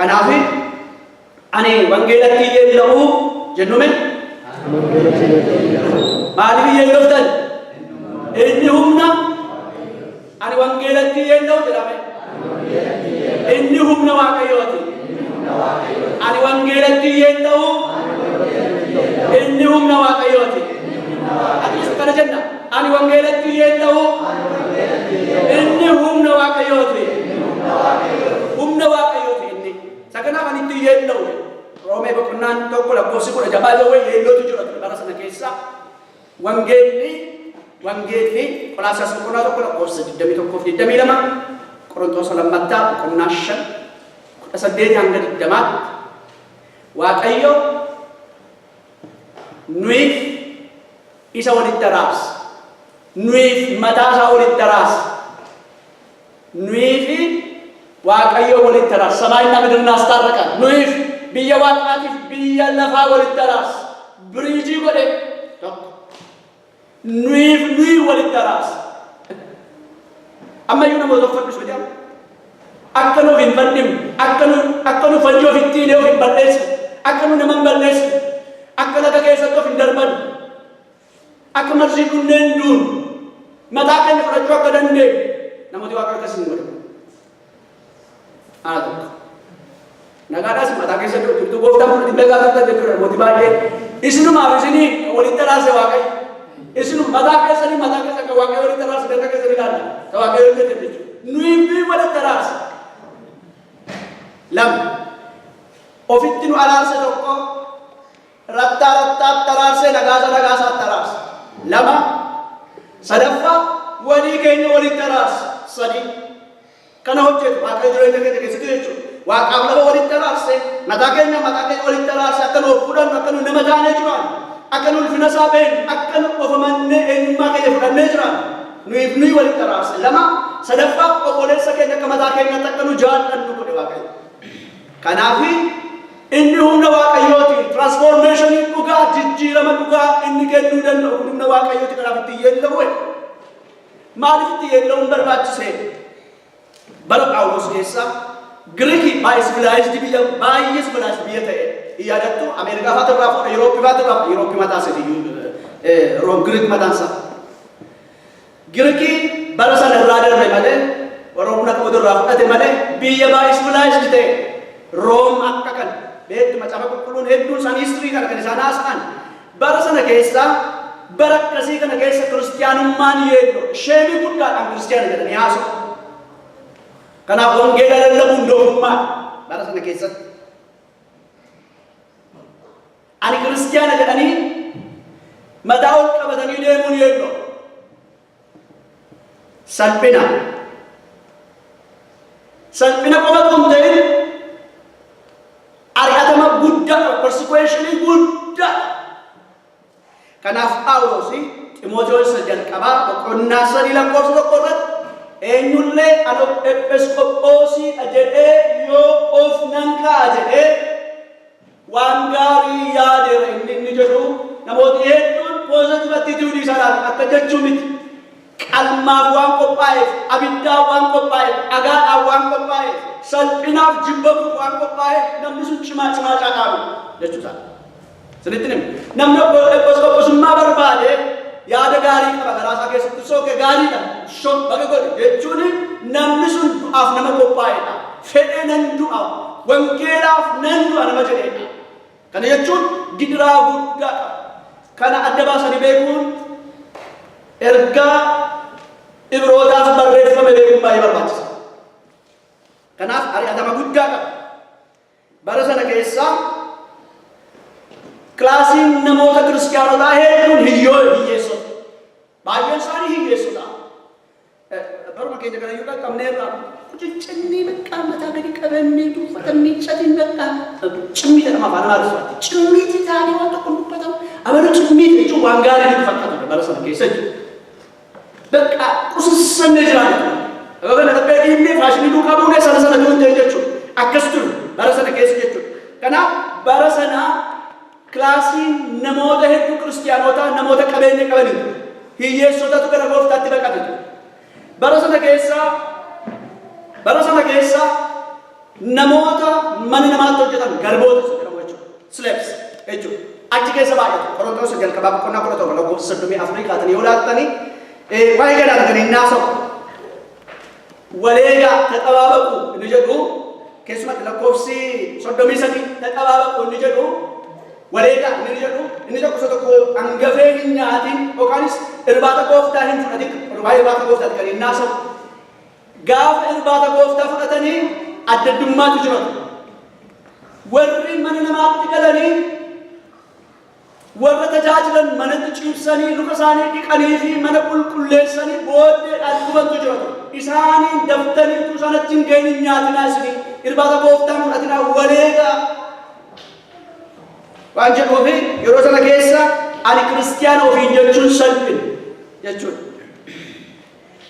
Kanaaf ani wangeelatti yeella'uu jennume maaliif yeelloftan inni humna ani wangeelatti yeella'u jedhame inni humna waaqayyooti ani wangeelatti yeella'u inni humna waaqayyooti ati kana jenna ani wangeelatti yeella'u inni humna waaqayyooti humna waaqayyooti inni sakanaaf ani itti yeella'u Roomee boqonnaan tokko lakkoofsi 16 yeellootu jira bara sana keessa wangeelli Qolaasiyaas boqonnaa tokko lakkoofsa 21 fi 22 Qorontoos lammataa boqonnaa 5 18 hanga 20 Waaqayyo nuyiif isa walitti daraas nuyiif mataa isaa walitti daraas nuyiif Waaqayyo walitti daraas ሰማይና ምድርን አስታረቀ nuyiif biyya waaqaatiif biyya lafaa walitti daraas biriijii godhe tokko nuyiif walitti daraas ammayyuu namoota uffadhu jedhamu akka nuuf hin badhimne akka nu fajjii ofitti illee of hin balleessu akka nu nama hin balleessu akka laga keessatti of hin darban akka marsii kunneen duun mataa keenya fudhachuu akka dandeenyu namooti waaqa akkasii hin godhamu tokko nagaadhaas mataa keessatti jirtu gooftaan kun dhibee gaafatan jechuudha namooti baay'ee isinumaaf isinii walitti daraase waaqayyo isinu mataa keessanii akka waaqayyo walitti daraase darga keessanii laalla ta waaqayyo walitti jechuudha nuyi walitti daraase lam ofitti nu araarse tokko rattaa taraarse nagaasaa taraarse lama sadaffaa walii keenya walitti daraarse sadi kana hojjetu waaqayyo jireenya keenya keessatti jechuudha waaqaaf lafa walitti daraarse mataa keenya walitti daraarse akka nuuf fudhannu akka nu nama taanee jiraan akka nu ulfina isaa beeknu akka nu ofamannee eenyummaa keenya fudhannee jiraan nuyi walitti daraarse lama sadaffaa obboleessa keenya akka mataa keenyatti akka nu jaallannu godhe waaqayyo kanaaf inni humna waaqayyooti transformationii dhugaa jijjiirama dhugaa inni kennuu danda'u humna waaqayyooti kanaaf itti yeella'u maaliif itti yeella'uun barbaachise bara Phaawulos keessa Greek civilized biyya ta'e yaadattu Ameerikaa fa'aatirraa fuudha Yurooppii mataa sadii Room Greek mataansa Greek bara sana irraa darbe malee Oromoon akka irraa fudhate malee biyya civilized ta'e Room akka kan beektu macaafa qulqulluun hedduun isaanii history kan isaan haasa'an bara sana keessa bara akkasii kana keessa kiristiyaanummaan yeelloo sheemii guddaadhaan kiristiyaana jedhanii haasa'u kanaaf wangeela lallabuun doofummaa bara sana keessatti ani kiristiyaana jedhanii mataa ol qabatanii deemuun yeelloo salphina qofatu hin ta'in ari'atama guddaa persecutionii guddaa kanaaf Phaawulos Ximootewoos jalqabaa boqonnaa 3 lakkoofsa 1 irratti eenyullee ano episkophoosii jedhee yoo of nan ka'a jedhee waan gaarii yaadeera inni jedhu namooti hedduun positivatti duudii sanaan akka jechuu miti qalmaaf waan qophaa'eef abiddaaf waan qophaa'eef dhagaadhaaf waan qophaa'eef salphinaaf jibbamuuf waan qophaa'eef namni sun cimaa caaqaamu jechuudha sinitti namni episkophosummaa barbaade yaada gaarii qaba garaasaa keessatti sookee gaariidha baga godhe jechuun namni sun du'aaf nama qophaa'edha fedhee nan du'a wangeelaaf nan du'a nama jedhedha kana jechuun gidiraa guddaa qaba kana adda baasanii beekuun ergaa Ibrootaaf barreeffame beekuun baay'ee barbaachisa kanaaf ari'atama guddaa qaba bara sana keessa klaasiin namoota kiristiyaanotaa hedduun hiyyeessota baay'een isaanii hiyyeessota baruma keenya kana yoo qabneerra kuchichannee beekaa mataa gadi qabannee duufatannee chatiin beekaa cimmii jedhama afaan amaariffatti cimmiiti taanee waan tokko dubbatamu abaluu cimmiiti jechuun waan gaarii nutti fakkaatu bara sana keessa jiru beekaa qusissannee jiraatu yoo kana dhabbee dhiibbee faashinii duukaa buunee sana tuuntee jechuudha akkas turu bara sana keessa jechuudha kanaaf bara sana klaasiin namoota hedduu kiristiyaanotaa namoota qabeenya qabanii hiyyeessotatu gara gooftaatti baqatu bara sana keessa namoota mana namaatti hojjetan garboota jedhamu jechuudha. Slaves jechuudha. Achi keessa baay'atu. Qorontoos jalqabaa boqonnaa 11 lakkoofsa 34 kaatanii yoo laattanii waa'ee gadaa kan inni haasa'u. Waleegaa taxabaabaqu inni jedhu keessumatti lakkoofsi 33 taxabaabaqu inni jedhu waleegaa inni jedhu inni tokko tokko hangafee hin nyaatin yookaanis irbaata gooftaa hin fudhatin waa'ee irbaata gooftaati kan inni haasa'u. Gaafa irbaata gooftaa fudhatanii addaddummaatu jiraatu. Warri mana namaatti galanii warra tajaajilan manatti ciibsanii luka isaanii dhiqanii fi mana qulqulleessanii booddeedhaan dhufantu jiraatu. Isaanii daftaniitu sanatti hin ga'in hin nyaatinaa isinii irbaata gooftaan fudhatinaa waleegaa waan jedhuufi yeroo sana keessa ani kiristiyaana ofiin jechuun salphina jechuudha.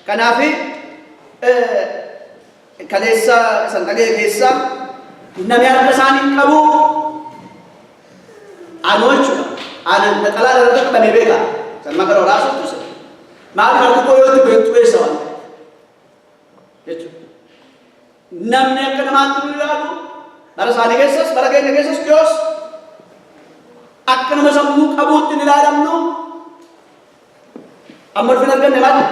Kanaafi kaleessa sandagee keessa namni harka isaanii qabu anoo jechuudha. Anan naqalaa irratti qabamee beeka. Salma gara waraasuutu se. Maali harka koo yoo itti beektu eessa waan jechuudha. Namni akka namaatti nu ilaalu bara isaanii keessas bara keenya keessas dhiyoos akka nama sammuu qabuutti hin ilaalamnu amma ulfina arganne maali?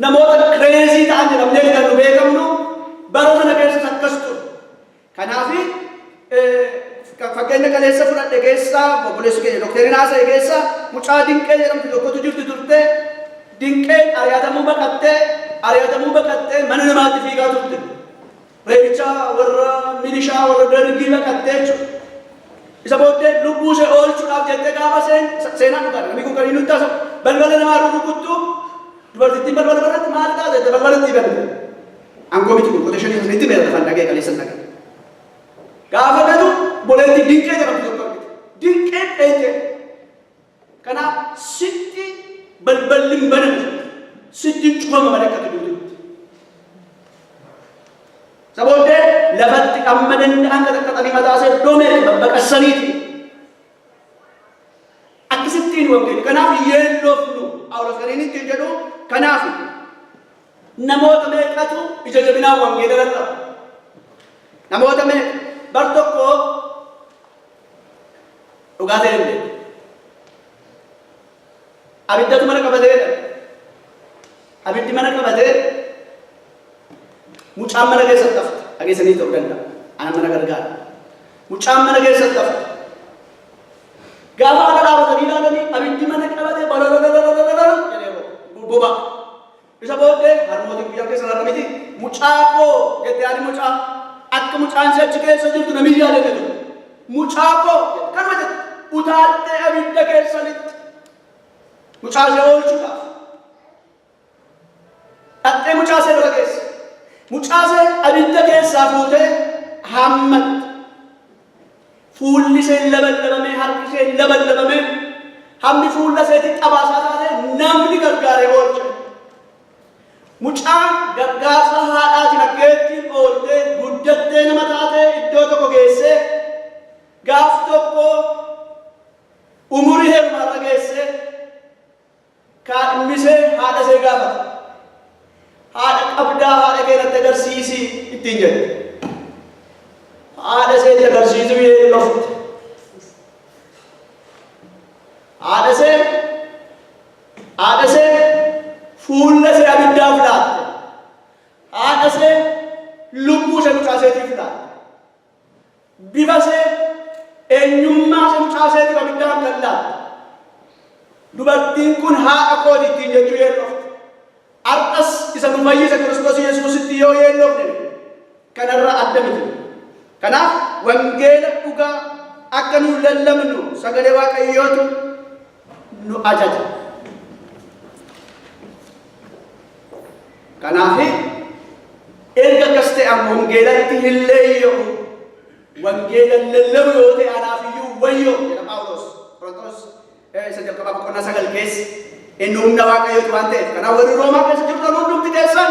Namoota kireezii ta'an jedhamnee kan nu beekamnu bara sana keessas akkas ture. Kanaafi fakkeenya kaleessa fudhadhe keessa obboleessu keenya dokteeriin haasa'e keessa mucaa dinqee jedhamtu tokkotu jirti turte dinqeen ari'atamuu baqattee mana namaatti fiigaa turte. Reebicha warra milishaa warra dargii baqattee jechuudha. Isa booddee lubbuu ishee oolchuudhaaf jettee gaafa seenaa dhugaadha. Namni kun kan inni nutti haasa'u balbala namaa rukuttu dubartittiin balbala barratti maal taate balbalatti banate. Angoo miti kun qoteeshanii sanitti beela lafaan dhagee kaleessa dhagee. Gaafa gatu boleetti dinqee jedhamtu tokko argite. Dinqeen eenyee. Kanaaf sitti balballi hin baname. Sitti cufama malee akka tuduutti. Sabooddee lafatti amma danda'an qaxaxaxanii mataasee doomee babbaqassaniiti. Akkasittiin wangeelli. Kanaaf yeelloofnu Phaawulos kan inni ittiin jedhu kanaaf namoota meeqatu ija jabinaa wangeela irra namoota meeqa bar tokko dhugaa ta'e hin abiddatu mana qabateedha. Abiddi mana qabatee mucaan mana keessatti hafte dhageessanii ta'uu danda'a. Ana mana gargaara. Mucaan mana keessatti hafte. Gaafa ala dhaabatanii ilaalanii abiddi mana qabatee balololololololol jedhee boba. Isa booddee harmootiin guyyaa keessa laata miti mucaa koo jettee ani mucaa akka mucaan si achi keessa jirtu namni yaadate ture. Mucaa koo kanuma jette utaaltee abidda keessanitti mucaa ishee oolchuudhaaf. Dhattee mucaa ishee bira keessa. Mucaa ishee abidda keessaa fuutee hammatti. Fuulli ishee labalabamee harki ishee labalabamee hammi fuula isheetti xabaasaa taatee namni gargaaree oolche. Mucaan gargaarsa haadhaatiin akkeettiin ooltee guddattee nama taatee iddoo tokko geessee gaaf tokko umurii heerumaarra geessee kaadhimisee haadha ishee gaafata. Haadha qabdaa haadha keenyatti agarsiisii ittiin jette. Haadha ishee agarsiisuu yeellofte. Haadha ishee fuula ishee abiddaaf laatte. Haadha ishee lubbuu ishee mucaa isheetiif laatte. Bifa ishee eenyummaa ishee mucaa isheetiif abiddaan kan laatte. Dubartiin kun haadha kooti ittiin jechuu yeellofte. Har'as isa nu fayyisa Kiristoos Yesuusitti yoo yeellofne kanarraa adda miti. Kanaaf wangeela dhugaa akka nu lallabnu sagalee Waaqayyootu nu ajaja. Kanaaf erga akkas ta'e wangeelatti hin leeyya'u wangeela lallabu yoo ta'e anaaf iyyuu wayyoo jedha Phaawulos Qorontos isa jalqabaa boqonnaa 9 keessa inni humna Waaqayyooti waan ta'eef. Kanaaf warri Roomaa keessa jirtan hundumti keessan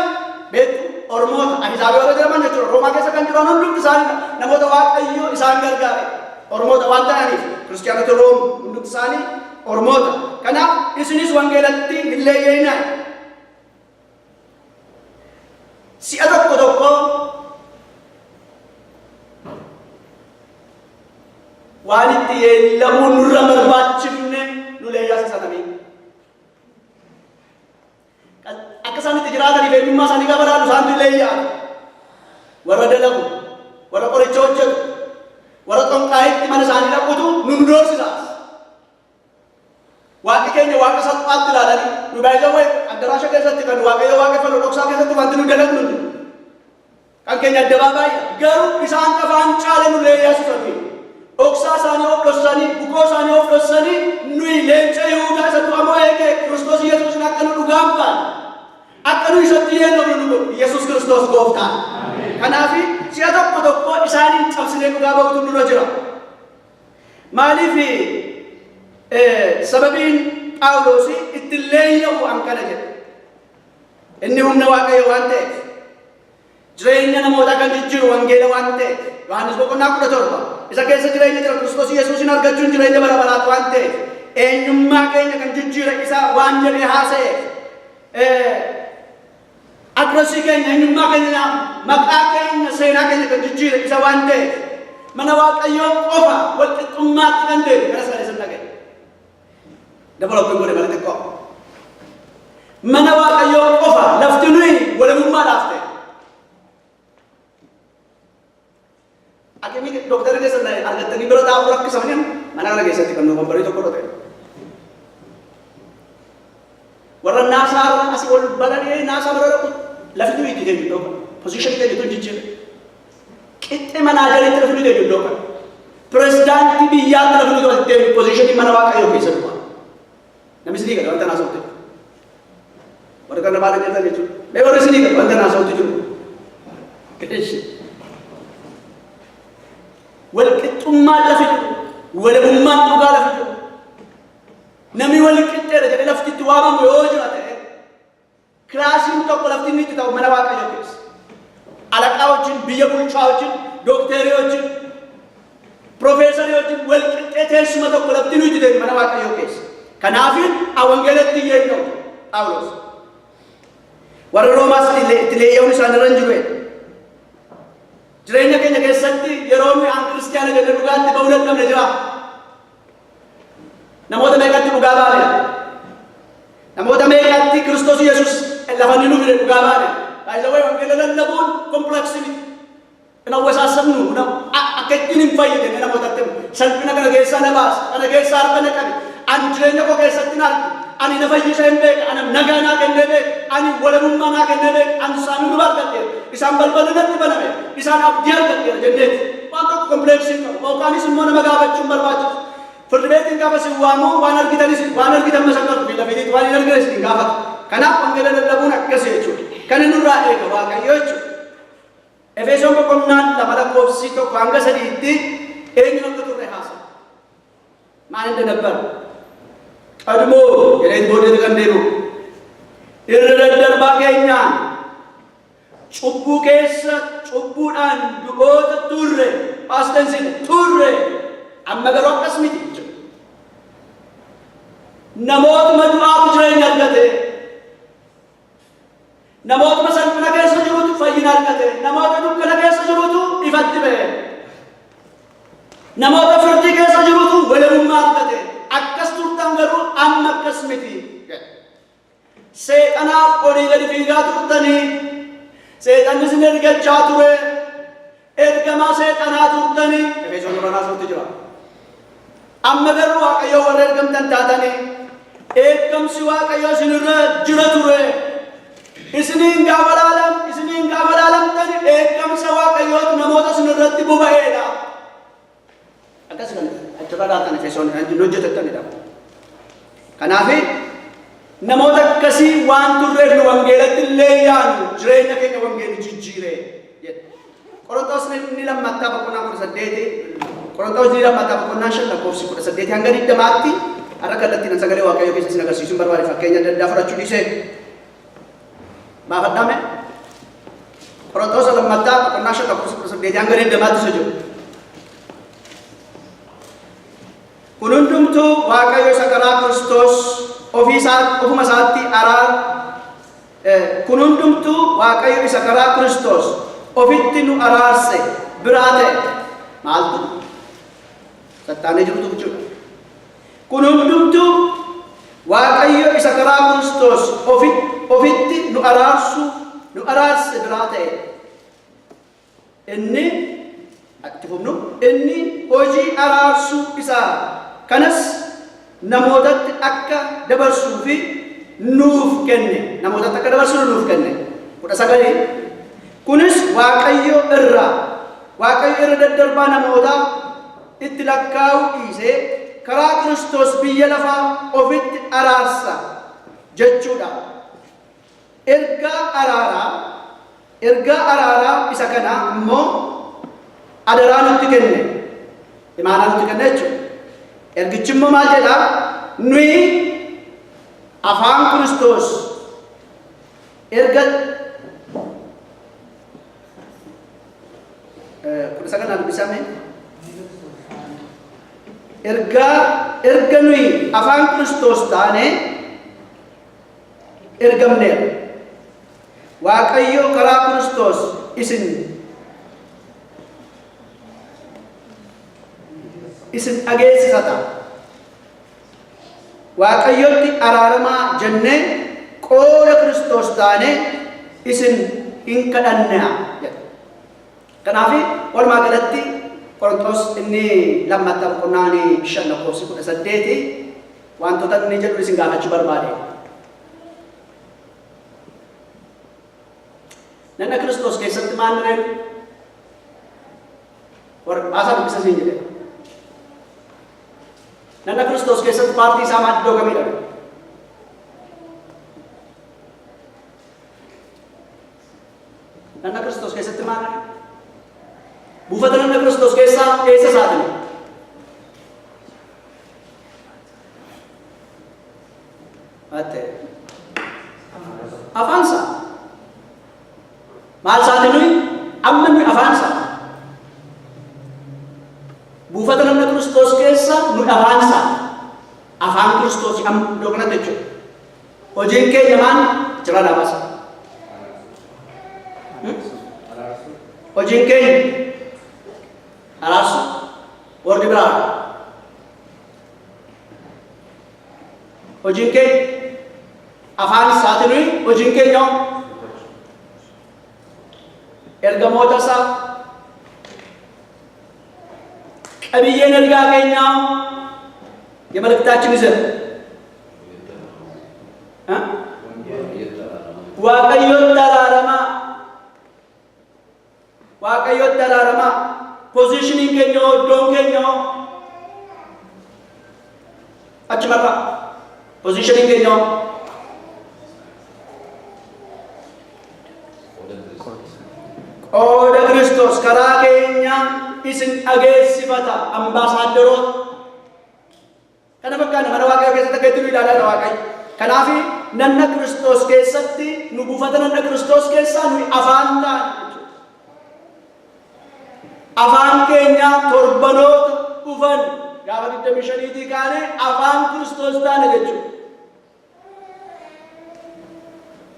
beektu Oromoota Ahizaabii warra jedhaman jechuudha. Roomaa keessa kan jiran hundumti isaanii namoota Waaqayyoo isaan gargaare Oromoota waan ta'aniif kiristiyaanota Room hundumti isaanii Oromoota. Kanaaf isinis wangeelatti hin leeyya'inaa. Si'a tokko waanitti yeellamuun nurra barbaachifne nu leeyyaasisa nabii. Akka isaanitti jiraataniif eenyummaa isaanii gaafa ilaallu isaantu leeyyaa. Warra dalagu, warra qoricha hojjetu, warra xonqaayitti mana isaanii dhaqutu nu doorsisaas. Waaqni keenya waaqa salphaatti ilaalanii nu baay'ee addaraasha keessatti kan waaqayyo waaqeffannu dhoksaa keessatti wanti nu dalagnu kan keenya addabaabaayya garuu isaan qafaan caale nu leeyyaasisanii dhoksaa isaanii of dhossanii bukoo isaanii of dhossanii nuyi leenca Yihuudaa isa du'amoo eegee Kiristoos Yesuusin akka nu dhugaan baane akka nu isatti yeennu nu Yesuus Kiristoos gooftaan. Kanaafi si'a tokko tokko isaaniin cabsinee dhugaa ba'utu nurra jira. Maaliif sababiin Phaawulos itti leeyyamu akkana jedha. Inni humna waaqayyo waan ta'eef jireenya namoota kan jijjiiru wangeela waan ta'eef Yohaannis boqonnaa 17 isa keessa jireenya jira Kiristoos Yesuusin argachuun jireenya bara baraatu waan ta'eef eenyummaa keenya kan jijjiira isa waan jedhee haasa'eef adressii keenya eenyummaa keenya maqaa keenya seenaa keenya kan jijjiira isa waan ta'eef mana waaqayyoo qofa walqixxummaatti kan deemu gara sana isa dhaga'e. Developing godhe malee xiqqoo. Mana waaqayyoo qofa lafti nuyi walummaadhaaf ta'e. Akimi doktorri keessatti argattanii bira taa'uu rakkisamanii mana kana keessatti kan nu wambarii tokko ta'e. Warra naasaa asii ol balali'ee naasaa bira dhaqu lafti nuyi itti deemu iddoo kana. Posiishinii keenya tun jijjiirre. Qixxee manaa jalitti lafti nuyi deemu iddoo kana. Pirezidaantii biyyaatti lafti nuyi itti deemu posiishinii mana waaqayyoo keessa dhufa. Namni sini kan wanta naasawutti. Warra kana baala jechuudha jechuudha. Mee warri sini kan wanta naasawutti jiru. Keeshi. Walqixxummaan lafi jiru. Walabummaan dhugaa lafi jiru. Namni walqixxeedha jedhee lafti itti waamamu yoo jira ta'e kilaasiin tokko lafti inni itti ta'u mana waaqayyoo keessa. Alaqaa wajjin, biyya bulchaa wajjin, dookterii wajjin, profeesarii wajjin walqixxee teessuma tokko lafti inni itti ta'u mana waaqayyoo keessa. Kanaafin awangeelatti yeennu Phaawulos warra Roomaas itti leeyyamuun isaanirra hin jiru. Jireenya keenya keessatti yeroo nuyi an kiristiyaana jenne dhugaatti ba'uu dadhabne jira. Namoota meeqatti dhugaa baane? Namoota meeqatti Kiristoos Yesuus lafa inni nu fide dhugaa baane? Baay'ee wangeela lallabuun kompleksii miti. Kana wasaasabnu akka ittiin hin fayyadne namootatti salphina kana keessaa na baasa kana keessaa harka na qabe. Ani jireenya koo keessatti na argu ani na fayyisa hin beeku ani nagaa naa kennee beeku ani walabummaa naa kennee beeku ani isaan nu argadheera isaan balbala natti baname isaan abdii argadheera jenneeti waan tokko kompleksii qabu yookaanis immoo nama gaafachuun barbaachisu firdi beetiin gaafa si waamu waan argitan masaqqatu fi lafiitiitti waan hin argine isin gaafatu kanaaf wangeela lallabuun akkasii jechuudha kan inni nurraa eega waaqayyo jechuudha. Efesoon boqonnaan 2:1-3 eenyu akka turre haasa maal እንደነበር ቀድሞ የሌት ቦዴት ቀንዴሩ ይረደርባ ከኛን ጩቡ ከሰ ጩቡዳን ዱጎት ቱሬ ፓስተንሲ ቱሬ አመገሮ ቀስሚት ነሞት መዱአት ጅሬኛ አርገቴ ነሞት መሰልፈነ ከሰ ጅሩቱ ፈይና አርገቴ ነሞት ዱከነ ከሰ ጅሩቱ ይፈትበ ነሞት ፍርዲ ከሰ ጅሩቱ ወለሙማ አርገቴ akkas turtan garuu amma akkas miti. Seexanaaf olii gadi fiigaa turtanii seexanni isin ergachaa ture ergamaa seexanaa turtanii Efesoon Yohaanasitti jira. Amma garuu waaqayyo warra ergamtan taatanii eeggamsi waaqayyo isinirra jira ture. Isiniin gaafa laalamtan eeggamsa waaqayyootu namoota isinirratti boba'eedha. Akkas kan achirra laatan Efesoon hojjetattanidha. Kanaaf namoota akkasii waan turreef nu wangeelatti illee yaanu jireenya keenya wangeelli jijjiiree jedha. Qorontoos ni lammataa boqonnaa 18 Qorontoos ni lammataa boqonnaa 5:18 hanga 20tti har'a kallattiin sagalee waaqayyoo keessa isin agarsiisuun barbaade fakkeenya adda addaa fudhachuu dhiisee baafadhaame Qorontoos lammataa boqonnaa 5:18 hanga 20tti isa jiru. Kun hundumtuu waaqayyo isa karaa Kiristoos ofuma isaatti kun hundumtuu waaqayyo isa karaa Kiristoos ofitti nu araarse biraa ta'e maaltu sattaanee jirutu jechuudha. Kun hundumtuu Waaqayyo isa karaa Kiristoos ofitti nu araarse biraa ta'e. Inni itti fufnu inni hojii araarsuu isaa kanas namootatti akka dabarsuu fi nuuf kenne. Namootatti akka dabarsuu nuuf kenne. 19 kunis Waaqayyo irra daddarbaa namootaa itti lakkaa'uu dhiisee karaa Kiristoos biyya lafaa ofitti araarsa jechuudha. Ergaa araaraa isa kana immoo adaraa nutti kenne. Imaanaa nutti kenne jechuudha. Ergichi immoo maal jedhaa? Nuyi afaan Kiristoos erga kun saganaa dubbisame erga nuyi afaan Kiristoos taane ergamneera. Waaqayyo karaa Kiristoos isin dhageessisa. Waaqayyotti araaramaa jennee qooda Kiristoos taane isin hin kadhannaa jedha. Kanaaf walumaa galatti Qorontos inni lammaffaa boqonnaa 5:18 wantoota inni jedhu isin gaafachuu barbaade. Nana Kiristoos keessatti maal nireen baasaa dubbisa siin jedhe. Nana Kiristoos keessatti paartii isaa maal iddoo kamiidha? Nana Kiristoos keessatti maal nireen? Buufata Nana Kiristoos keessaa eessa isaati? Afaansa. Maal isaati nuyi? Amma nuyi afaansa. Buufata Nana Kiristoos keessa nuyi afaansa. Afaan Kiristoos amma iddoo kanatti jechuudha. Hojiin keenya maal? Jira dhaabasa. Hojiin keenya araarsu warri biraa. Hojiin keenya afaan isaati nuyi hojiin keenya ergamoota isaa qabiyyeen ergaa keenyaa የመልእክታችን ይዘት waaqayyo daraarama positioning keenya iddoon keenya achumarra positioning keenya qooda Kiristoos karaa keenya isin dhageessifata ambaasaaddaroota kana fakkaana mana Waaqayyoo keessatti akka itti nu ilaalaa Waaqayyo. Kanaaf nanna Kiristoos keessatti nu buufata nanna Kiristoos keessaa nu afaan taane jechuudha. Afaan keenya torbanoota dhufan gaafa 25 kaane afaan Kiristoos taane jechuudha.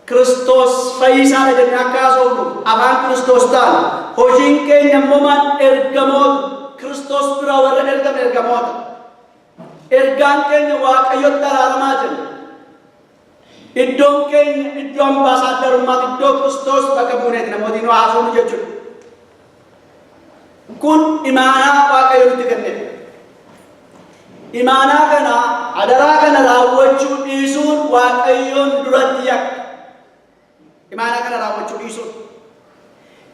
Kiristoos fayyisaadha jennee akka haasofnu afaan Kiristoos taane hojiin keenya immoo maal ergamoota Kiristoos biraa warra ergame ergamoota. Ergaan keenya Waaqayyotti araaramaa jenna. Iddoon keenya iddoo ambaasaaddarummaati iddoo Kiristoos bakka buuneeti namooti nu haasofnu jechuudha. Kun imaanaa Waaqayyo nutti kennedha. Imaanaa kana adaraa kana raawwachuu dhiisuun Waaqayyoon duratti yakka. Imaanaa kana raawwachuu dhiisuun.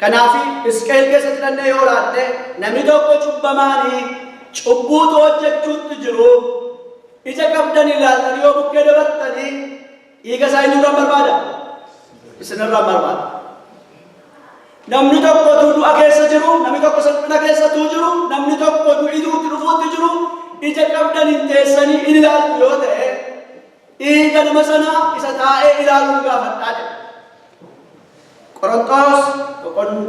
Kanaaf Hisqeel keessatti dhannee yoo laalle namni tokko cubbamaanii cubbuutu hojjechuutti jiru ija qabdanii ilaaltanii yoo bukkee dabartanii dhiiga isaa eenyurraan barbaada? Isinirraan barbaada. Namni tokko du'a keessa jiru, namni tokko salphina keessattuu jiru, namni tokko du'iduutti dhufuutti jiru ija qabdanii teessanii in ilaaltu yoo ta'e dhiiga nama sanaa isa taa'ee ilaaluun gaafadhaa jedha. Qorontos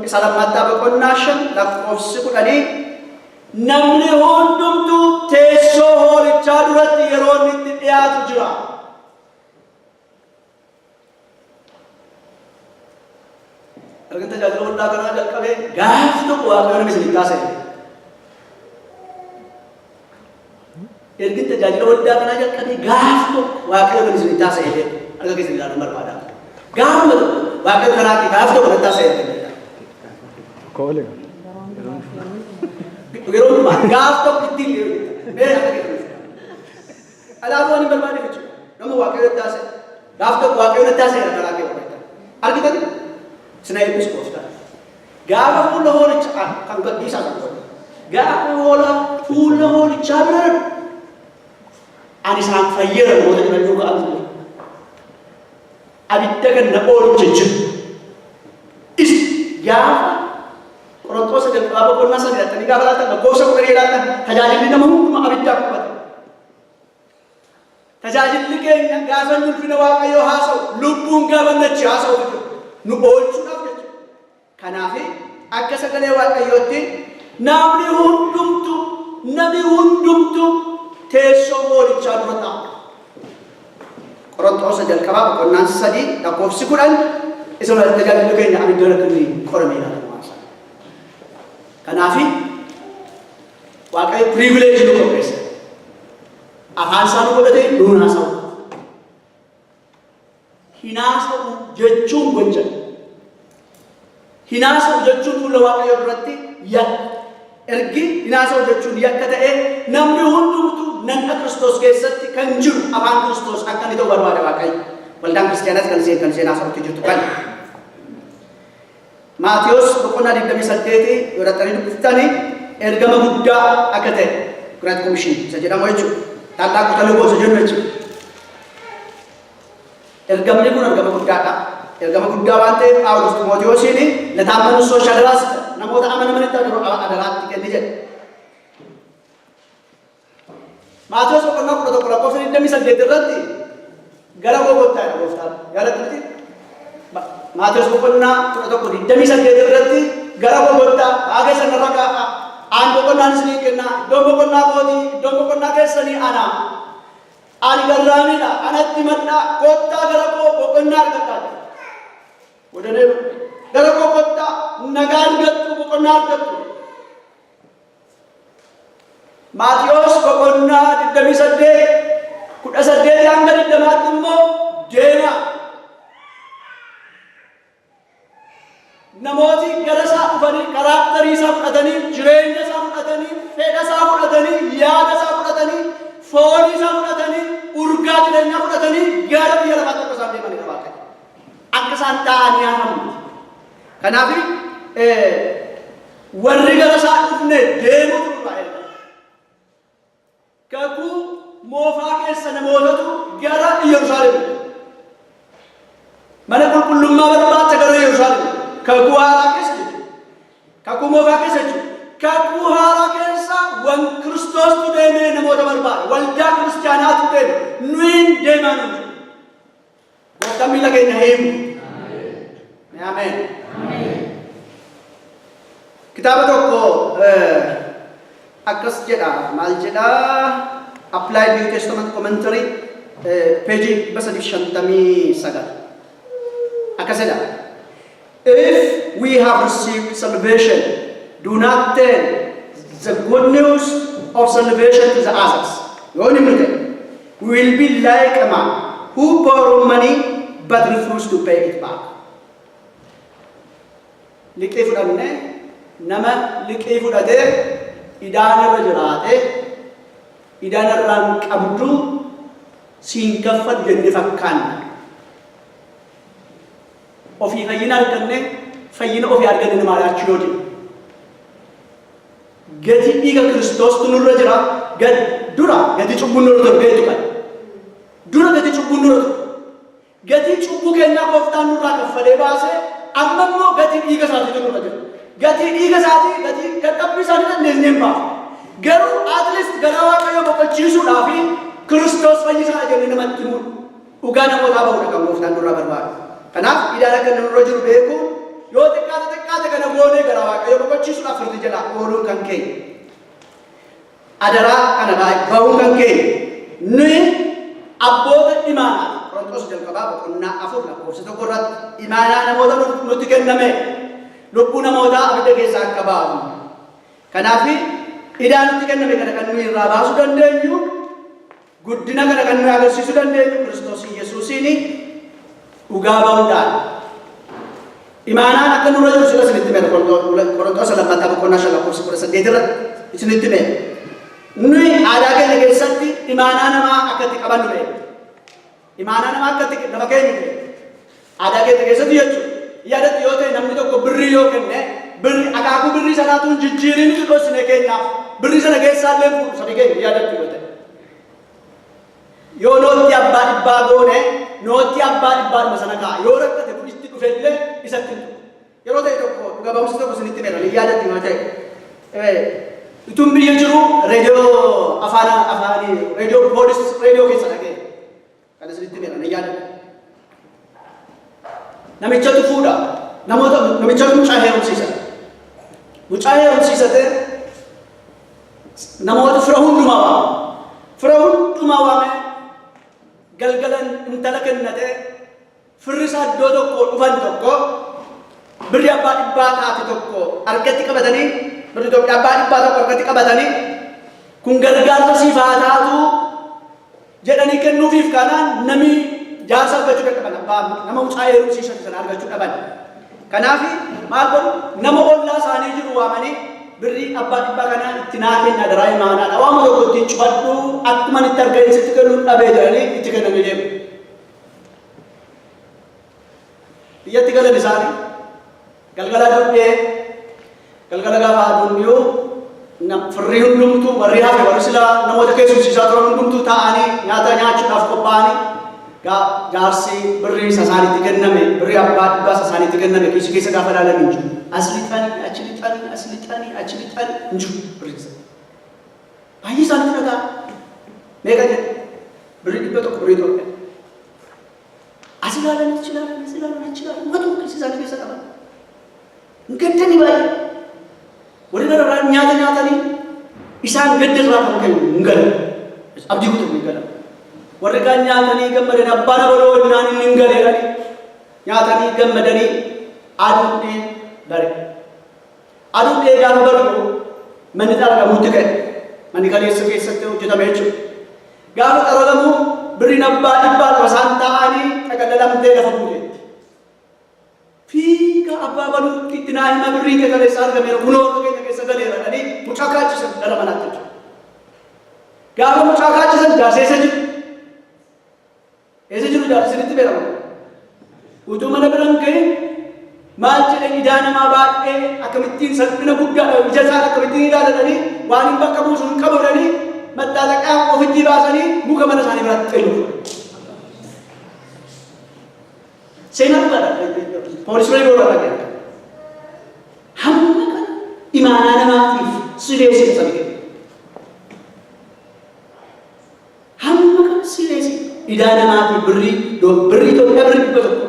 isa lammaffaa boqonnaa 5 lakkoofsi 10 namni hundumtuu teessoo hoolichaa duratti yeroo inni itti dhiyaatu jira. Erga tajaajila hundaa kanaa jalqabee gaaf tokko Waaqayyoon isin taasise. guddaa kana jalqabee gaafto waaqayyo kan isin taasise arga keessan ilaaluun barbaada. Gaafuma waaqayyo kanaatti gaafto kan taasise. Koole. Yeroo hundumaa gaafto ittiin mee akka keessan. Alaatuu ani barbaade jechuudha. Nama waaqayyo taasise. Gaafto waaqayyo taasise karaa kee barbaada. Argitan sina eebbis kooftaa. Gaafa fuula hoolicha kan gadhiisaa kan gaafa fuula hoolichaa bira ani isaan fayyada namoota jiran yoo ka'an abidda kan na oolche jiru gaafa Qorontoos jalqabaa boqonnaa sadii dhattanii gaafa laatan lakkoofsa kudha dheeraatan tajaajilli nama hundumaa abiddaa qubata. Tajaajilli keenya gaafa ulfina waaqayyoo haasa'u lubbuun gaafa nachi haasa'u nu oolchuudhaaf jechuudha. Kanaaf akka sagalee waaqayyootti namni hundumtu teessoo hoolichaa dura taa'a. Qorontoos jalqabaa boqonnaan sadii lakkoofsi 10 isa walitti tajaajilli keenya abidda rakkinni qoramee ilaalamu. Kanaaf waaqayyo privileejii nu qopheesse. Afaan isaa nu godhatee nuun haasa'u. Hin haasa'u jechuun gocha. Hin haasa'u jechuun fuula waaqayyoo duratti yakka. Ergi hin haasa'u jechuun yakka ta'ee namni hundumtuu nanna Kiristoos keessatti kan jiru afaan Kiristoos akka inni ta'u barbaada waaqayyo. Waldaan kiristaanaas kan isheen haasa'utti jirtu kan. Maatiyos boqonnaa 28 yoo dhattanii dubbiftanii ergama guddaa akka ta'e Great Commission isa jedhamu jechuudha. Taallaa kutaluu gosa jennu jechuudha. Ergamni kun ergama guddaadha. Ergama guddaa waan ta'eef Phaawulos Ximootiyoosiin lataammanus sooshaalaas namoota amanamanitti adaraatti kenne jedhe. Maatiyos boqonnaa 11 lakkoofsa 28 irratti gara gogottaadha gooftaan yaadattanitti. Maatiyos boqonnaa 11:28 irratti gara gogottaa haga sanarra kaa'a. Aan boqonnaan isinii kenna. Iddoon boqonnaa kootii, iddoon boqonnaa keessanii ana. Ani garraamidha. Anatti madda kottaa gara koo boqonnaa argadhaa. Wadanee gara koo kottaa nagaa argattu boqonnaa argattu. Maatiyos boqonnaa 28 hanga 20 immoo deemaa. Namooti gara isaa dhufanii karaakterii isaa fudhatanii jireenya isaa fudhatanii fedha isaa fudhatanii yaada isaa fudhatanii foon isaa fudhatanii urgaa jireenyaa fudhatanii gara biyya lafaatti akka isaan deemanidha waaqayyo. Akka isaan ta'anii hafamu. Kanaaf warri gara isaa dhufne deemutu baay'ee. Kakuu moofaa keessa namootatu gara Yerusaalem. Mana qulqullummaa barbaacha gara Yerusaalem. Kakuu haaraa keessa jechuudha. Kakuu moofaa keessa jechuudha. Kakuu haaraa keessa wan Kiristoostu deemee namoota barbaada. Waldaa kiristaanaatu deeme. Nuyin deemaa nuti. Gooftaan miila keenya heemu. Ameen. Kitaaba tokko akkas jedha. Maal jedha? Applied New Testament Commentary peejii 359. Akkas jedha. If we have received salvation, do not tell the good news of salvation to the others. We will be like a man who borrowed money but refused to pay it back. Liqii fudhanne nama liqii fudhatee idaana irra jiraate idaana irraan qabdu siin kaffal jenne fakkaanna. Ofii fayyina arganne fayyina ofii arganne nama alaachuu yoo jiru. Gati dhiiga Kiristoostu nurra jira. Dura gati cubbuun nurra ture beektu kan. Dura gati cubbuun nurra ture. Gati cubbuu keenyaa gooftaan nurraa kaffalee baasee amma immoo gati dhiiga isaatii nurra jira. Gati dhiiga isaatii gati dadhabbii isaatii dandeesnee hin baasu. Garuu atleast gara waaqayyoo boqochiisuudhaaf Kiristoos fayyisaa jennee namatti himuun dhugaa namootaa bahuudha kan gooftaan nurraa barbaadu. Kanaaf idaara kan nurra jiru beeku yoo xiqqaate kana goonee gara waaqayyoo boqochiisuudhaaf firdi jedha ooluun kan keenya. Adaraa kana bahuun kan keenya. Nuyi abboota imaanaa Qorontoos jalqabaa boqonnaa 4 lakkoofsa 1 irratti imaanaa namoota nutti kenname lubbuu namootaa abidda keessaa akka baasu. Kanaaf idaan nutti kenname kana kan nuyi irraa baasuu dandeenyu guddina kana kan nu agarsiisuu dandeenyu Kiristoos Yesuusiin dhugaa ba'uudhaan. Imaanaan akka nurra jiru sila isinitti meera Qorontoos lammataa boqonnaa 5:18 irratti isinitti meera. Nuyi aadaa keenya keessatti imaanaa namaa akkatti qabannu beekna. Imaanaa namaa akkatti lafa keenya beekna. Aadaa keenya keessatti jechuudha. Yaadatti yoo ta'e namni tokko birrii yoo kenne birri akaakuu birrii sanaatuun jijjiiriin dhosine keenyaaf birrii sana keessaa illee fuudhu sadi keenya yaadatti yoo ta'e. Yoo nootti abbaa dhibbaa goone nootti abbaa dhibbaa sana kaa'a. Yoo rakkate kun itti dhufe illee isatti hin dhufu. Yeroo ta'e tokko dhuga ba'umsi tokko isinitti meera yaadatti yoo ta'e. Itun biyya jiru reediyoo afaanii reediyoo poolis reediyoo keessa dhagee kan isinitti meera yaadatti. Namichatu fuudha. Namichatu mucaa heerumsiisa. Mucaa heerumsiisate namoota fira hundumaa waame. Fira hundumaa waame galgalan intala kennate firri isaa iddoo tokko dhufan tokko birri abbaa dhibbaa taate tokko harkatti qabatanii birri abbaa dhibbaa tokko harkatti qabatanii kun gargaarsa siif haa taatu jedhanii kennuufiif kanaan namni jaarsa argachuu dadhaban abbaa nama mucaa heerumsiisan sana argachuu dhaban. Kanaaf maal godhu nama ollaa isaanii jiru waamanii birrii abbaa dhibbaa kanaa itti naa kenna daraa imaanaadha. Waama tokko ittiin cufadhu akkuma itti arganii sitti kennuun dhabee jedhanii itti kennamee deemu. Biyyatti galan isaanii galgala dundee galgala gaafa aduunyuu firrii hundumtuu warri hafe warri silaa namoota keessumsiisaa turan hundumtuu taa'anii nyaata nyaachuudhaaf qophaa'anii jaarsi birrii sasaanitti kenname birrii abbaa dhibbaa sasaanitti kenname kiisii keessa gaafa ilaalan hin jiru. As lixanii achi lixanii hin jiru birrii isa. Baay'ee isaanitti dhagaa meeqa jedhe birrii dhibba tokko birrii Itoophiyaa. As ilaalan achi ilaalan matu kiisii isaanii keessa qaban. Hin gaddanii baay'ee. Warri gara nyaata nyaatanii isaan gadda irraa kan ka'u hin galan. Abdii kutuuf hin galan. Warri kaan nyaatanii gammadanii abbaan abaloo wajjinaan inni hin galeeranii nyaatanii gammadanii aduudhee bare. Aduudhee gaafa barbu manni xaragamuutti ka'e. Manni kaleessa keessatti hojjetame jechuudha. Gaafa xaragamu birriin abbaa dhibbaa isaan taa'anii xaqalalamtee lafa buuteetti. Fiiga abbaa baluutti itti naa hima birriin kee kaleessa argameera kunoo keenya keessa galeera jedhanii mucaa kaachisan gara manaatti jechuudha. Gaafa mucaa kaachisan jaarseessa jiru. Ese jiru jaarsi sinitti beekamu. Utuu mana biraan ga'e maal jedhan idaa namaa baay'ee akkamittiin salphina guddaa ija isaa akkamittiin ilaalatanii waan hin bakka buusu hin qabatanii maxxaaxaqaa ofitti baasanii muka mana isaanii biraatti xeeluuf. Seenaa dhugaadha. Poolisii yeroo dhaga'e. Hamma kana imaanaa namaatiif sileesii isa beekama. Hamma kana sileesii. Idaa namaatiif birrii Itoophiyaa birrii dhibba tokko.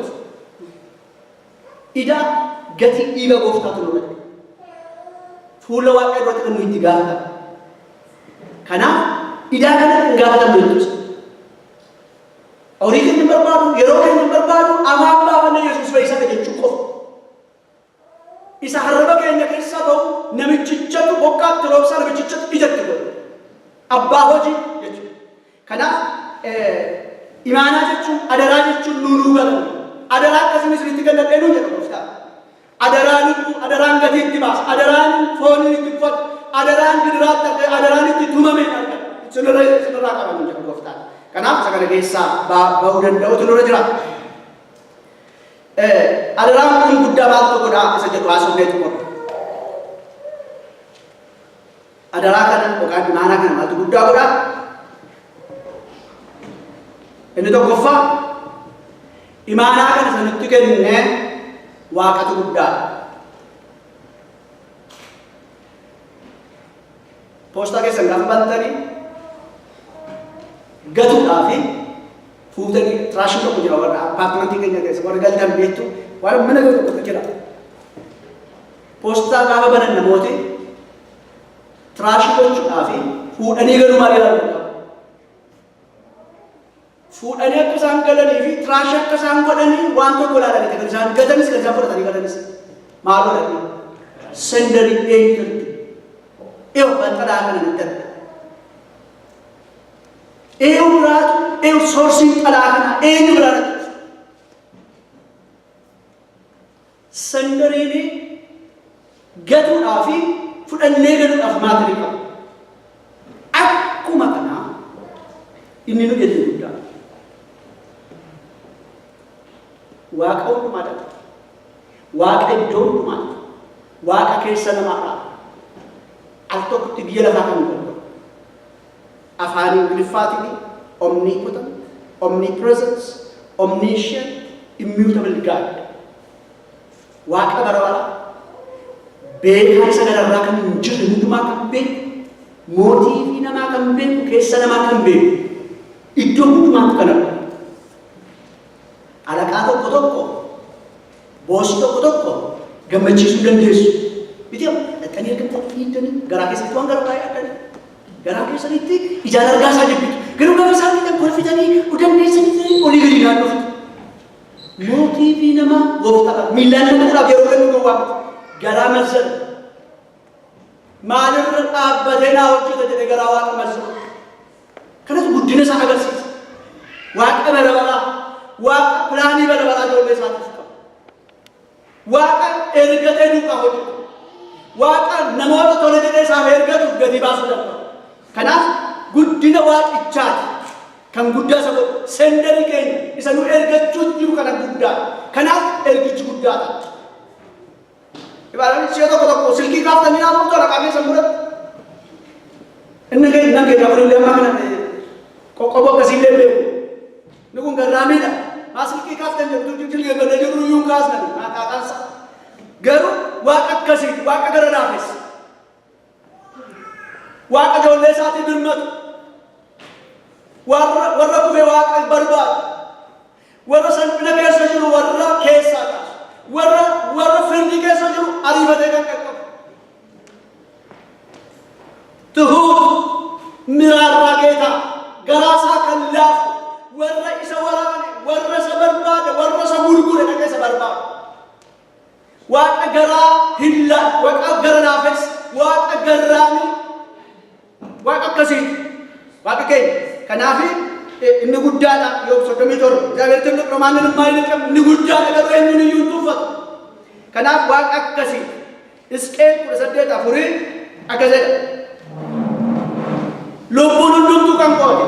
Idaa gatii dhiiga gooftaatu nu godhe. Fuula Waaqaa duratti kan nuyi itti gaafatamu. Kanaaf idaa kanatti hin gaafatamu jechuudha. Horii keenya barbaadu yeroo keenya barbaadu afaan baafannee Yesuus fayyisata jechuu qofa. Isa harraba keenya keessaa bahu namichichatu bokkaatti roobsaa namichichatu ijatti godhu. Abbaa hojii jechuudha. Kanaaf imaanaa jechuun adaraa jechuun nuu galan. Adaraa akkasumas itti galladhee nuu jedha gooftaan. Adaraan adaraan gatii itti baasa. Adaraan foonii itti uffatu. Adaraan gidiraatti argate. Adaraan itti tumamee argate. Sinirraa qaban jedha gooftaan. Kanaaf isa kana keessaa bahuu danda'utu nurra jira. Adaraan kun guddaa maaltu godhaa isa jedhu haasofnee xumurra. Adaraa kana yookaan imaanaa kana maaltu guddaa godhaa? Inni tokkoffaa imaanaa kana sanitti kennee waaqatu guddaa. Poostaa keessan gaafa bantanii gatuudhaafi fuutanii tiraashii tokko jira warra appaartimantii keenya keessa warra galtan beektu warra mana gatu tokko jira. Poostaa gaafa banan namooti tiraashii gochuudhaafi fuudhanii galuu maal jedhamu? Fuudhanii akka isaan galanii fi tiraashii akka isaan godhanii waan tokko ilaalanii kan isaan gatanis kan isaan fudhatanii galanis maal godhanii sendarii eenyuutti yoo banxalaa kana nutti arga. Euraat, sourcing alakana, Eurat. Sandarini get to Afi, put a negative of Madrigal. Akumakana in the Nuga. Work out mother. Work a don't man. Work a case and a matter. I'll talk to the Yellow Afani Glifatini, omnipotent, omnipresence, omniscient, immutable God. Waka Barawala, Beg has a rakan Jumakan Beg, motive in a Makan Beg, Kesanamakan Beg. It don't Mankana. Alakato Kodoko, Bosto Kodoko, Gamachis Gandis. With him, the Canadian Captain, Garakis Twanga. Garaki saniti, ijaran gas aja gitu. Kalau nggak bisa kita konfidani, udah desa ini oleh giliran tuh. Motivi nama, gofta. Milan itu lagi orang itu gua. Garam masuk. Malam apa deh nak kita jadi garawan masuk. Karena itu budina sangat agresif. Waktu berapa? Waktu pelani berapa jauh besar itu. Waktu ergat itu kau itu. Waktu nama itu tolong jadi sampai ergat itu jadi bahasa dalam. Kenapa? Gudina wat ichat, kan Buddha sebut sendiri kan, isanu erga cucu karena Buddha. Kenapa erga Buddha? Ibaratnya siapa kalau silki kaftan ini apa tuh kami semburat. Enggak dapat lihat mana ni. Kau bawa kasih lebe. Nukung garami dah. Masih silki kaftan jauh lihat ada jauh ruyung kas nanti. Maka kansa. Garu wakat kasih, wakat garanafis. Waka jolne saati birmat warra kufe waka barbad warra san pina kesa jiru warra kesa warra firdi kesa jiru arifate kan kakak tuhud mirar raketa garasa kallaf warra isa warra sabarbad warra sabulgure kan kesa barbad waka gara hilla waka gara nafis waka garani Waka kasih, waka kay, kanafi, ini gudala, yuk sodomitor, jangan tengok romanen main kan, ini gudala kalau ini YouTube, kanaf waka kasih, isken kurasa dia tak puri, agak saja, lupun tukang kau,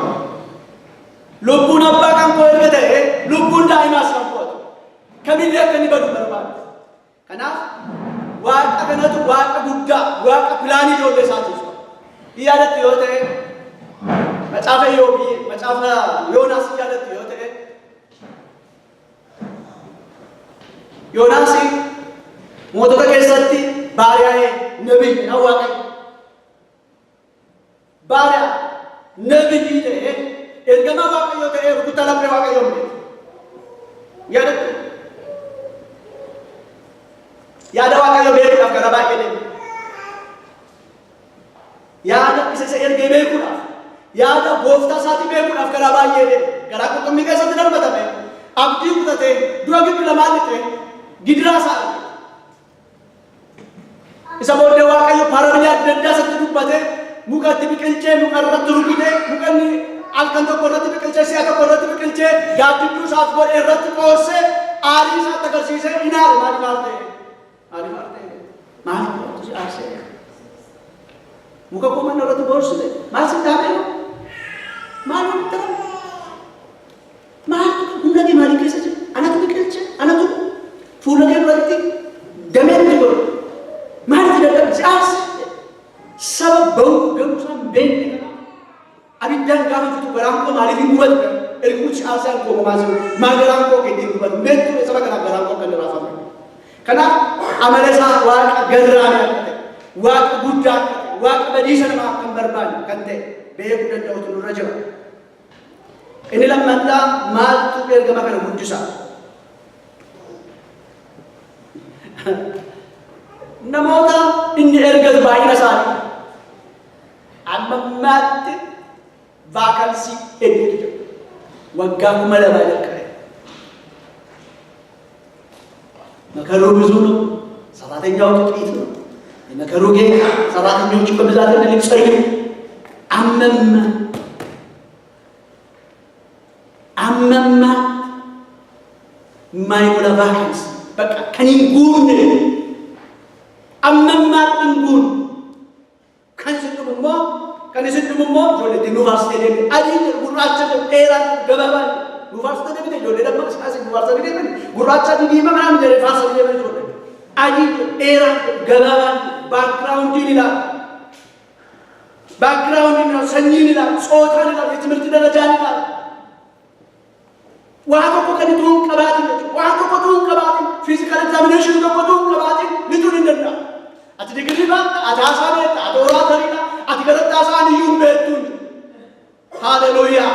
lupun apa kang kau yang ada, lupun dah imas kang kau, kami lihat kami baru berapa, kanaf, waka kena tu waka gudda, waka pelani jauh besar. Iya ada tiada, macam Yogi, macam Yonas iya ada tiada. Yonas sih, motor kesati, baraya nabi nawakai, baraya nabi ni deh, ergama wakai yote, rukutalam wakai yote. Iya ada, iya ada wakai yote afkara baik ini. Yada isa sa erge be kuna yada gofta sati be kuna afkara baye de gara ko tummi ka sati dar bata be abdi ku tate duagi pila malite gidra sa isa bodde wa kayo paranya denda satu dubate muka tipikelce muka raturu bide muka ni alkanto ko ratipikelce se aka ko ratipikelce gati tu saat ko erat ko se ari sa tagar si se inar mari marte mari tu ase muka ko man orang tu bos deh, masih tahu, malu tak, malu, lagi mari kerja, anak tu kerja, anak tu, full lagi berarti, demen tu, mari tidak ada jas, sebab bau gemusan benda, abis dan kami tu barang ko mari dibuat, erikuci asal ko masuk, magelang ko kita dibuat, benda tu sebab kena barang ko kena rasa, karena amalesa wak gerana, wak budak. Wak badisa nama akan berban kante beku dan jauh raja. Inilah manda mal tu biar gama kana bujusa. Namoda inni ergal baina sari. Amma mati vacancy edit. Wagga kumala balik kare. Makaru bizulu salatin jauh itu. Makaruge salah satu juga bisa terlihat sekali. Amam maayimola vaakans bakka kan hin guunne ammammaatti hin guunne kan isin dhumummoo ijoollee yuunivarsiitii deemte adii gurraacha dheeraan gabaabaan yuunivarsiitii deemte ijoollee damma isaanii yuunivarsiitii deemte gurraacha diimaa manaan jedhee faarsaa deemte ijoollee adii dheeraan gabaabaan baakgiraawundiin ilaala. background sanyiin ilaala tsootaan ilaala የትምህርት ደረጃን ilaala waan tokko kan itti hin qabaatin waan tokko hin qabaatin physical examination tokko hin qabaatin lixuun hin danda'a ati digirii baata ati haasaa beekta ati oraatariidha ati garattaa isaanii iyyuu hin beektuun haaleluyyaa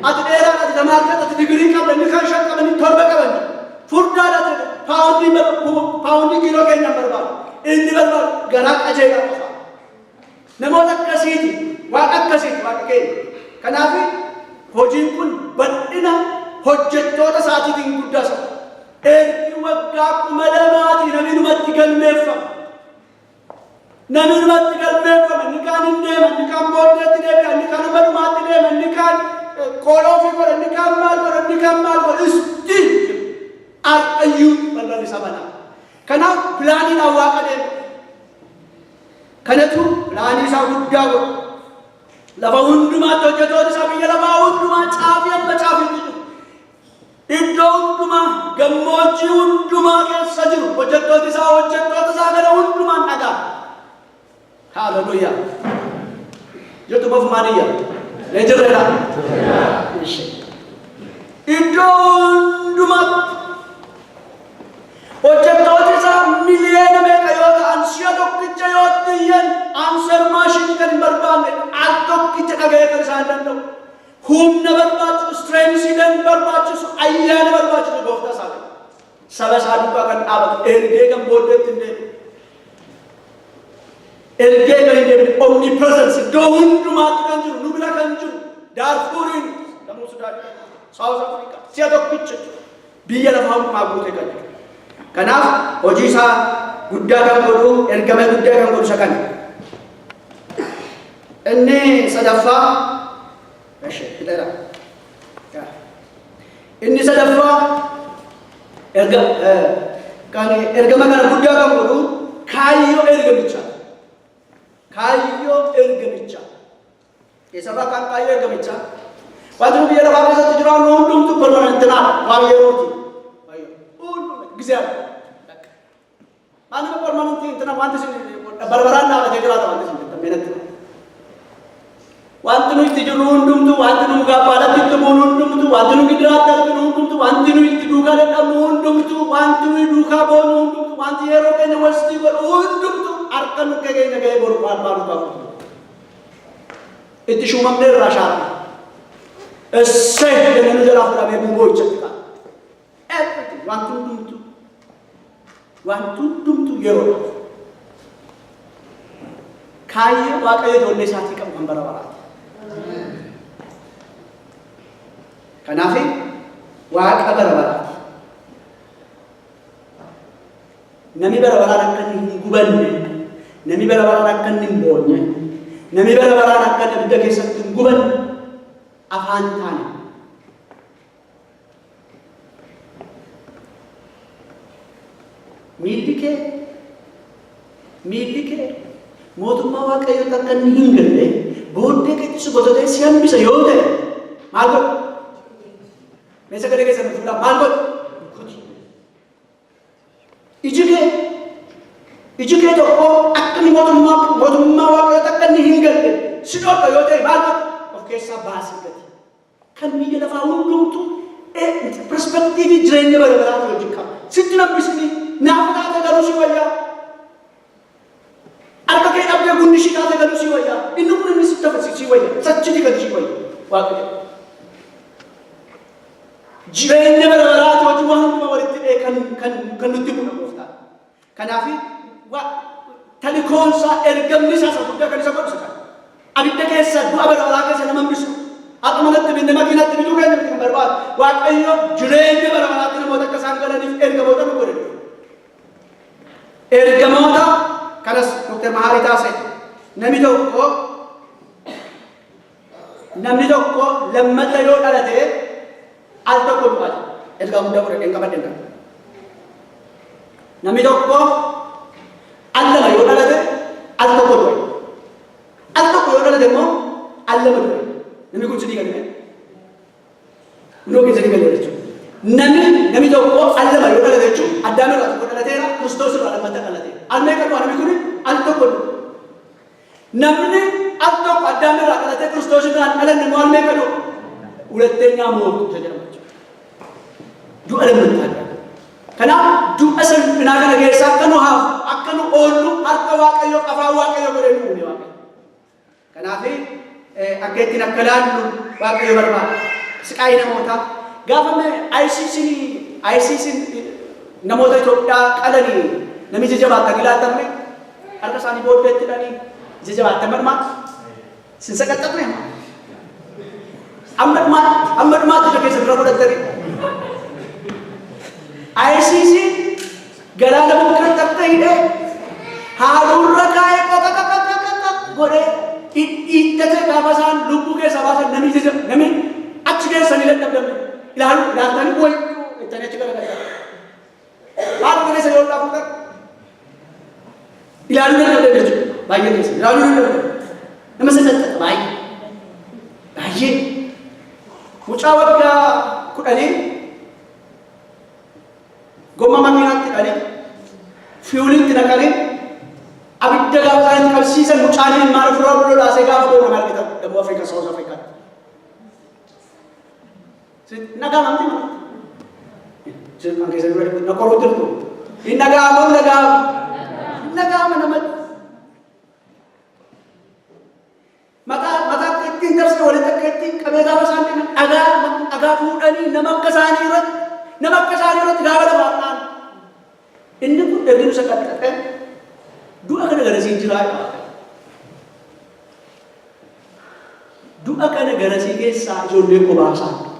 ati dheeraan ati lamaarratti ati digirii qabda inni kan shan qaban torba qaban furdaadha jedhe paawundii kiiloo keenyaan barbaadu inni barbaadu garaa qajeelaa qofa namoota akkasiiti waan akkasiiti waaqa keenya kanaaf hojiin kun bal'ina hojjettoota isaatiitiin guddasa ergi waggaa 2,000 namni numatti galmeeffama inni kaan hin deema inni kaan booddeetti deema inni kaan badumaatti deema inni kaan qooloofii godha inni kaan maal godha isti arqayyuu balballi isa banaa kanaaf pilaaniidhaan waaqa deema kanatu pilaanii isaa guddaa godha lafa hundumaatti hojjettoota isaa biyya lafaa hundumaa caafii amma caafiitti jiru iddoo hundumaa gammoojjii hundumaa keessa jiru hojjettoota isaa kana hundumaan dhagaa haaleluyyaa jirtu bofumaaniyya leenjirreedha iddoo hundumaatti hojjettoota isaa miliyoona meeqa yoo ta'an si'a tokkicha yoo xiyyan aansar maashinii kan hin barbaanne al tokkicha dhaga'ee kan isaan danda'u humna barbaachisu streensiidhaan barbaachisu ayyaana barbaachisu gooftaa isaa saba isaa duukaa kan dhaabatu ergee kan booddeetti hin deebi'u ergee kan hin deebi'u omnipresence iddoo hundumaatti kan jiru nu bira kan jiru daarfuuriin namoo Sudaan Saawus Afrikaa si'a tokkicha biyya lafaa hundumaa guutee kan jiru kanaaf hojii isaa guddaa kan godhu ergama guddaa kan godhu isa kana inni sadaffaa ergama kana guddaa kan godhu kaayyoo ergamichaa eessarraa kan kaayyoo ergamichaa wanti nu biyya lafaa keessatti jiraannu hundumtu permanentinaadha waan yerooti ጊዜያዊ አንተ ፐርማነንት እንትና ዋንተ በርበራና በተግራታ ዋንተ ተመነተ ዋንተ ነው ትጅሩ ሁንዱምቱ ዋንተ ነው ጋባላት ተሞኑ ሁንዱምቱ ዋንተ ነው ግድራት ተርኩ ሁንዱምቱ ዋንተ ነው ይዱጋ ለቀሙ ሁንዱምቱ ዋንተ ነው ይዱካ ቦኑ ሁንዱምቱ ዋንተ የሮቀነ ወስቲ ወሩ ሁንዱምቱ አርከኑ ከገይ ነገይ ቦር ባሉ ባሉ እትሹ መምደር ራሻ እሰይ ለነኑ ዘራፍራ በቡቦ ይችላል everything wantu dumtu yeroo kaayyoo waaqayyo ijoollee isaatii qabu kan bara baraati kanaaf waaqa bara baraati namni bara baraan akka hin gubanne namni bara baraan akka hin boonye namni bara baraan akka abidda keessatti hin gubanne afaan taane miilike mootummaa waaqayyo takka hin galle booddee keessa gosoota si hambisa yoo ta'e maal godhu meeshaa gadee keessa fuudhaa maal godhu iji kee tokko akka ni mootummaa waaqayyo takka hin galle si dhorka yoo ta'e maal godhu of keessaa baasii gati kan biyya lafaa hundumtu perspektiivii jireenya bara baraatu wajjin qaba sitti nabbisni naaf taate garuu si wayyaa akka kee dhabdee gunni shi taate garuu si wayyaa inni kun inni sitti tafe si wayyaa sachiti kan si wayyaa waaqayyo jireenya bara baraatu wajjin waan hunduma walitti dhee kan nutti buna gooftaa kanaaf talikoonsaa ergamni isaa isa guddaa kan isa godhu kan abidda keessa du'a bara baraa keessa nama hambisu akka manatti binne makiinatti bituu keenya bituu barbaadu waaqayyo jireenya bara baraatti namoota akka isaan galaniif ergamoota nu godhe ergamoota kanas Dr. Maharii taase namni tokko lammata yoo dhalate al tokko du'ate erga guddaa godhadheen qabadheen qaba. Namni tokko al lama yoo dhalate al tokko du'e. Al tokko yoo dhalate immoo al lama du'e. Namni kun sidii galee. Noo keessa galee jechuudha. Namni tokko al lama yoo dhalate jechuudha. Addaam irraa tokko dhalateera, Kiristoos irraa lammata dhalateera. Al meeqa du'a namni kun al tokko du'e. Namni al tokko Addaam irraa dhalatee Kiristoos irraa dhalanne immoo al meeqa du'a? ሁለተኛ ሞት ተጀመረች ዱአ ለምንታል ከናም ዱአ ሰንና ከነገሳ ከኖሃ አከኑ ኦሉ አርቀዋቀዮ ቀፋዋቀዮ ወረዱ ነው ከናፊ አገቲና ከላሉ ዋቀዮ በርባ ስቃይ ነሞታ ጋፈመ አይሲሲ ነሞታ ኢትዮጵያ ቀለኒ ነሚ ጀጀባ ተግላተም አርቀሳኒ ቦደት ዳኒ ጀጀባ ተመርማ ስንሰቀጠጥ ነው Ahmad Mat juga seberapa datang. ICC galana bukan tertai deh. Harur rakai kata gore itu kawasan lupu ke kawasan nami acike sanilat tabdam. Ilaharu datang boy itu nih cakap kata. Harur ke saya orang bukan. Ilaharu nih tabdam itu bayi ni sih. Ilaharu nih tabdam. Nama saya bayi. Bayi. Mucawabga kudani gomma makinatti dani fuelin tinakani abidda gaafsan kalsiisan mucaanin maal fura bulu laase gaafa boona margita demo Afrika South Africa naga namti ma je angke se na koro tirtu in naga mana mata kettin darse wala takettin kabeda basan aga fuudhanii nama akka isaanii irratti gaafa lafaadhaan inni kun dhabdinu saqaxxaqe du'a kana garasii jiraa du'a kana garasii keessaa ijoollee qobaasaa